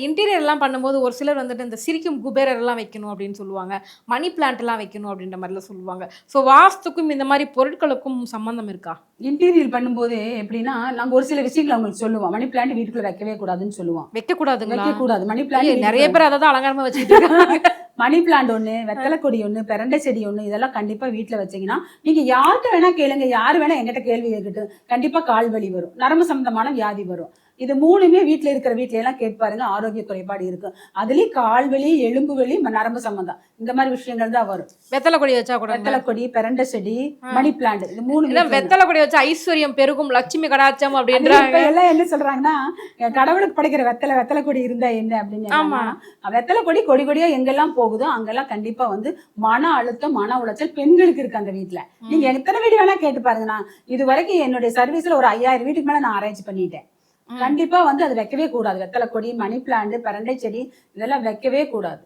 Interior எல்லாம் பண்ணும்போது ஒரு சிலர் வந்துட்டு இந்த சிரிக்கும் குபேரர் எல்லாம் வைக்கணும் அப்படின்னு சொல்லுவாங்க. மணி பிளான்ட் எல்லாம் வைக்கணும் அப்படின்ற மாதிரிலாம் சொல்லுவாங்க. ஸோ வாஸ்துக்கும் இந்த மாதிரி பொருட்களுக்கும் சம்பந்தம் இருக்கா? இன்டீரியர் பண்ணும்போது எப்படின்னா, நாங்க ஒரு சில விஷயங்கள அவங்களுக்கு சொல்லுவோம். மணி பிளான்ட் வீட்டுக்குள்ள வைக்கவே கூடாதுன்னு சொல்லுவோம். வைக்கக்கூடாதுங்களா? வைக்கக்கூடாது. மணி பிளான்ட் நிறைய பேர் அதை தான் அலங்காரமா வச்சுட்டு இருக்காங்க. மணி பிளான்ட் ஒண்ணு, வெத்தலை கொடி ஒண்ணு, பெரண்டை செடி ஒண்ணு இதெல்லாம் கண்டிப்பா வீட்டுல வச்சீங்கன்னா, நீங்க யார்கிட்ட வேணா கேளுங்க. யாரு வேணா என்கிட்ட கேள்வி கேட்கட்டும். கண்டிப்பா கால் வலி வரும். நரம்பு சம்பந்தமான வியாதி வரும். இது 3மே வீட்டுல இருக்கிற வீட்ல எல்லாம் கேட்டு பாருங்க. ஆரோக்கிய குறைபாடு இருக்கும். அதுலயும் கால் வலி, எலும்பு வலி, நரம்பு சம்பந்தம் இந்த மாதிரி விஷயங்கள் தான் வரும். வெத்தலை கொடி வச்சா கூட? வெத்தலை கொடி, பெரண்டை செடி, மணி பிளான்ட் இது 3 வெத்தலை கொடி வச்சா ஐஸ்வர்யம் பெருகும், லட்சுமி கடாட்சம் அப்படின்றாங்க. எல்லாம் என்ன சொல்றாங்கன்னா, கடவுளுக்கு படைக்கிற வெத்தலை கொடி இருந்தா என்ன அப்படின்னு. வெத்தலை கொடி கொடி கொடியா எங்கெல்லாம் போகுதோ அங்கெல்லாம் கண்டிப்பா வந்து மன அழுத்தம், மன உளைச்சல் பெண்களுக்கு இருக்கு அந்த வீட்டுல. நீங்க எத்தனை வீடு வேணா கேட்டு பாருங்க. நான் இது வரைக்கும் என்னுடைய சர்வீஸ்ல ஒரு 5000 வீட்டுக்கு மேல நான் அரேஞ்ச் பண்ணிட்டேன். கண்டிப்பா வந்து அது வைக்கவே கூடாது. வெத்தலை கொடி, மணி பிளான்ட், பெரண்டை செடி இதெல்லாம் வைக்கவே கூடாது.